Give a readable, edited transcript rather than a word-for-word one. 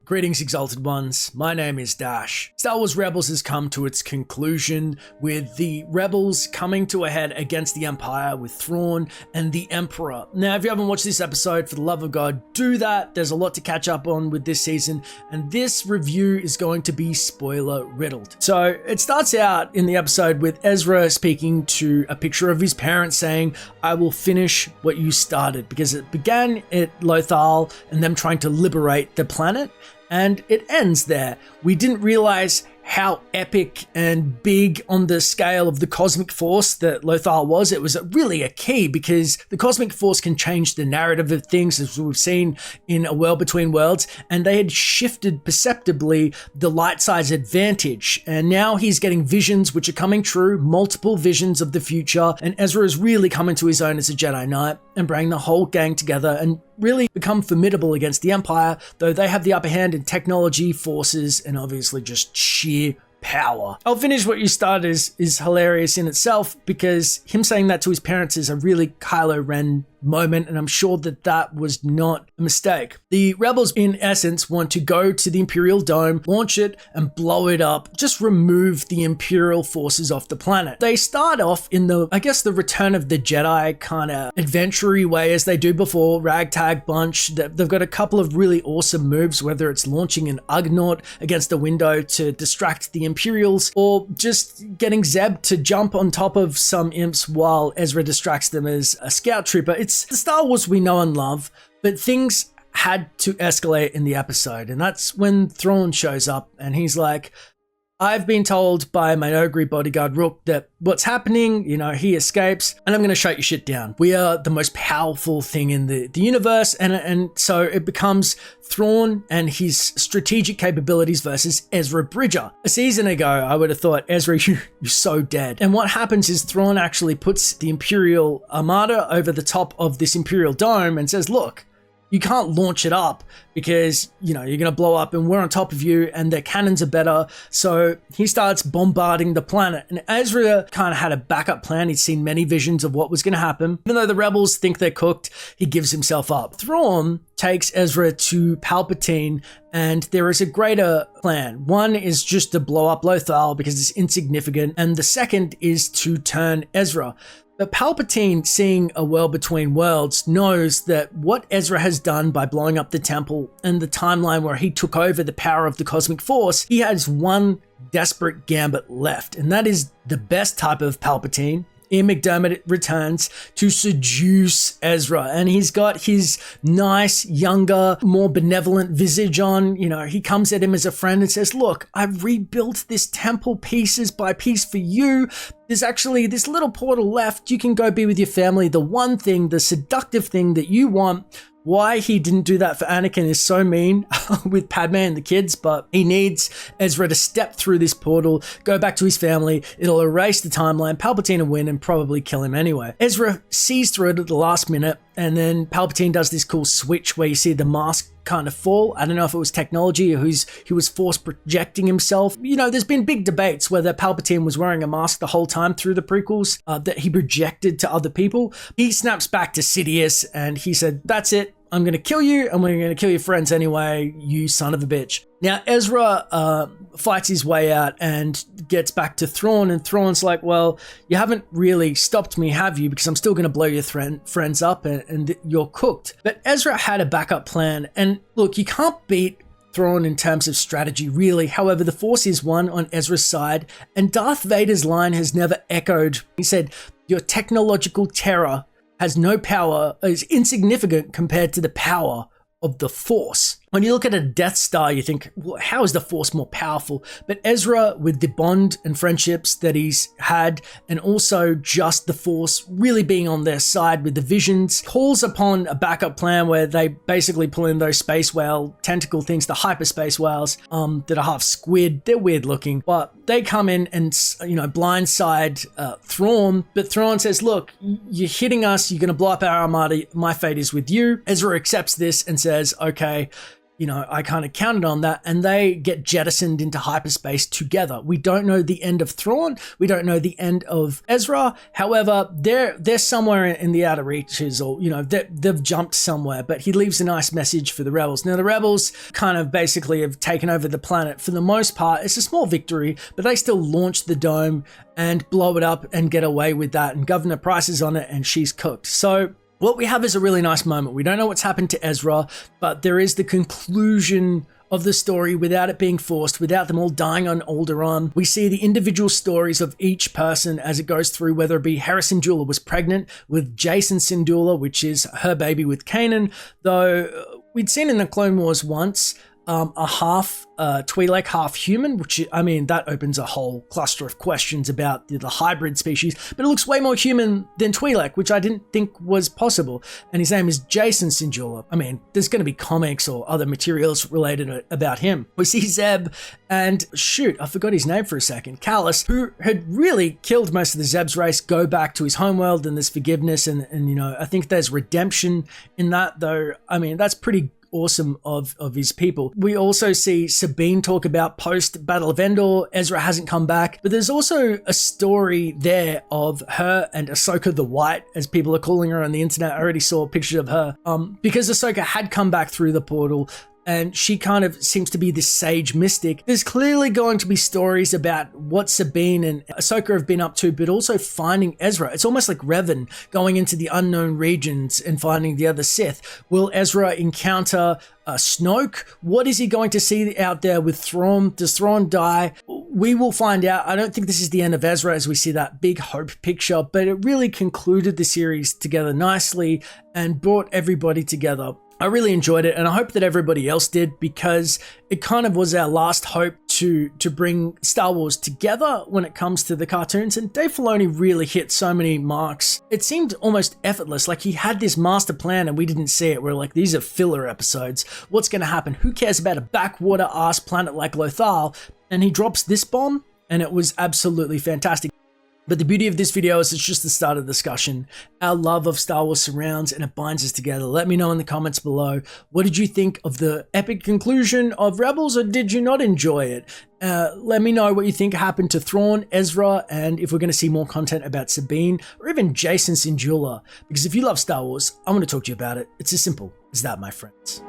Greetings, Exalted Ones. My name is Dash. Star Wars Rebels has come to its conclusion with the Rebels coming to a head against the Empire with Thrawn and the Emperor. Now, if you haven't watched this episode, for the love of God, do that. There's a lot to catch up on with this season, and this review is going to be spoiler riddled. So it starts out in the episode with Ezra speaking to a picture of his parents saying, "I will finish what you started," because it began at Lothal and them trying to liberate the planet. And it ends there. We didn't realize how epic and big on the scale of the cosmic force that Lothal was. It was really a key because the cosmic force can change the narrative of things, as we've seen in A World Between Worlds, and they had shifted perceptibly the light side's advantage. And now he's getting visions which are coming true, multiple visions of the future, and Ezra is really coming to his own as a Jedi Knight and bringing the whole gang together and really become formidable against the Empire, though they have the upper hand in technology, forces, and obviously just sheer power. I'll finish what you started is hilarious in itself, because him saying that to his parents is a really Kylo Ren moment, and I'm sure that that was not a mistake. The Rebels, in essence, want to go to the Imperial Dome, launch it, and blow it up. Just remove the Imperial forces off the planet. They start off in the Return of the Jedi kind of adventure-y way, as they do before, ragtag bunch. They've got a couple of really awesome moves, whether it's launching an Ugnaught against a window to distract the Imperials, or just getting Zeb to jump on top of some imps while Ezra distracts them as a scout trooper. It's the Star Wars we know and love, but things had to escalate in the episode, and that's when Thrawn shows up and he's like, "I've been told by my Ogre bodyguard Rook that what's happening, he escapes, and I'm going to shut your shit down. We are the most powerful thing in the universe," and so it becomes Thrawn and his strategic capabilities versus Ezra Bridger. A season ago, I would have thought, Ezra, you're so dead. And what happens is Thrawn actually puts the Imperial Armada over the top of this Imperial Dome and says, "Look, you can't launch it up because, you're going to blow up and we're on top of you and their cannons are better." So he starts bombarding the planet. And Ezra kind of had a backup plan. He'd seen many visions of what was going to happen. Even though the rebels think they're cooked, he gives himself up. Thrawn takes Ezra to Palpatine, and there is a greater plan. One is just to blow up Lothal because it's insignificant. And the second is to turn Ezra. But Palpatine, seeing A World Between Worlds, knows that what Ezra has done by blowing up the temple and the timeline where he took over the power of the cosmic force, he has one desperate gambit left, and that is the best type of Palpatine. Ian McDiarmid returns to seduce Ezra, and he's got his nice, younger, more benevolent visage on. He comes at him as a friend and says, "Look, I've rebuilt this temple pieces by piece for you. There's actually this little portal left. You can go be with your family. The one thing, the seductive thing that you want." Why he didn't do that for Anakin is so mean with Padme and the kids, but he needs Ezra to step through this portal, go back to his family. It'll erase the timeline. Palpatine will win and probably kill him anyway. Ezra sees through it at the last minute, and then Palpatine does this cool switch where you see the mask kind of fall. I don't know if it was technology or he was force projecting himself. There's been big debates whether Palpatine was wearing a mask the whole time through the prequels that he projected to other people. He snaps back to Sidious and he said, "That's it. I'm going to kill you, and we're going to kill your friends anyway, you son of a bitch." Now, Ezra fights his way out and gets back to Thrawn, and Thrawn's like, "Well, you haven't really stopped me, have you? Because I'm still going to blow your friends up, and you're cooked." But Ezra had a backup plan, and look, you can't beat Thrawn in terms of strategy, really. However, the Force is one on Ezra's side, and Darth Vader's line has never echoed. He said, "Your technological terror has no power, is insignificant compared to the power of the Force." When you look at a Death Star, you think, well, how is the Force more powerful? But Ezra, with the bond and friendships that he's had, and also just the Force really being on their side with the visions, calls upon a backup plan where they basically pull in those space whale tentacle things, the hyperspace whales that are half squid. They're weird looking, but they come in and, blindside Thrawn. But Thrawn says, "Look, you're hitting us. You're going to blow up our armada. My fate is with you." Ezra accepts this and says, "Okay, I kind of counted on that, and they get jettisoned into hyperspace together. We don't know the end of Thrawn. We don't know the end of Ezra. However, they're somewhere in the outer reaches, or, they've jumped somewhere, but he leaves a nice message for the rebels. Now, the rebels kind of basically have taken over the planet for the most part. It's a small victory, but they still launch the dome and blow it up and get away with that. And Governor Price is on it, and she's cooked. So what we have is a really nice moment. We don't know what's happened to Ezra, but there is the conclusion of the story without it being forced, without them all dying on Alderaan. We see the individual stories of each person as it goes through, whether it be Hera Syndulla was pregnant with Jason Syndulla, which is her baby with Kanan, though we'd seen in the Clone Wars once a half Twi'lek, half human, which, that opens a whole cluster of questions about the hybrid species, but it looks way more human than Twi'lek, which I didn't think was possible. And his name is Jason Syndulla. There's going to be comics or other materials related about him. We see Zeb and, I forgot his name for a second, Callus, who had really killed most of the Zeb's race, go back to his homeworld, and there's forgiveness, and I think there's redemption in that, though. That's pretty awesome of his people. We also see Sabine talk about post Battle of Endor. Ezra hasn't come back, but there's also a story there of her and Ahsoka the White, as people are calling her on the internet. I already saw pictures of her because Ahsoka had come back through the portal, and she kind of seems to be this sage mystic. There's clearly going to be stories about what Sabine and Ahsoka have been up to, but also finding Ezra. It's almost like Revan going into the unknown regions and finding the other Sith. Will Ezra encounter Snoke? What is he going to see out there with Thrawn? Does Thrawn die? We will find out. I don't think this is the end of Ezra as we see that big hope picture, but it really concluded the series together nicely and brought everybody together. I really enjoyed it, and I hope that everybody else did, because it kind of was our last hope to bring Star Wars together when it comes to the cartoons, and Dave Filoni really hit so many marks. It seemed almost effortless, like he had this master plan and we didn't see it. We're like, these are filler episodes. What's going to happen? Who cares about a backwater-ass planet like Lothal? And he drops this bomb, and it was absolutely fantastic. But the beauty of this video is it's just the start of the discussion. Our love of Star Wars surrounds, and it binds us together. Let me know in the comments below. What did you think of the epic conclusion of Rebels, or did you not enjoy it? Let me know what you think happened to Thrawn, Ezra, and if we're going to see more content about Sabine or even Jason Syndulla. Because if you love Star Wars, I want to talk to you about it. It's as simple as that, my friends.